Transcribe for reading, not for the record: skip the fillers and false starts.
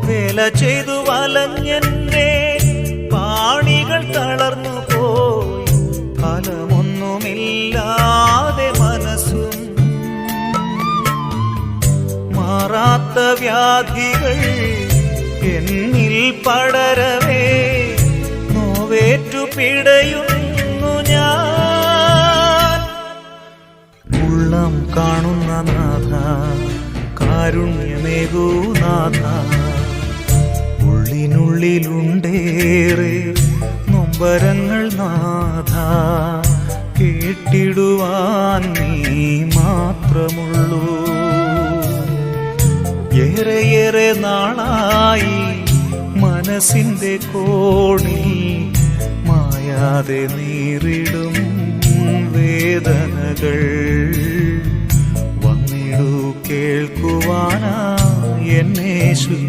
വേല ചെയ്തു വലഞ്ഞെന്റെ പാണികൾ തളർന്നു പോയി. ഫലമൊന്നുമില്ലാതെ മനസ്സും മാറാത്ത വ്യാധികൾ എന്നിൽ പടരവേ നോവേറ്റു പിടയുന്നു ഞാൻ. ഉള്ളം കാണുന്ന നാഥ, കാരുണ്യമേകൂ നാഥ, ഉള്ളിനുള്ളിലുണ്ടേറെ നൊമ്പരങ്ങൾ നാഥ, കേട്ടിടുവാൻ നീ മാത്രമുള്ളൂ. ഏറെയേറെ നാളായി മനസ്സിന്റെ കോണിൽ മായാതെ നീറിടും വേദനകൾ. വന്നിടൂ കേൾക്കുവാനാ എന്നേശു.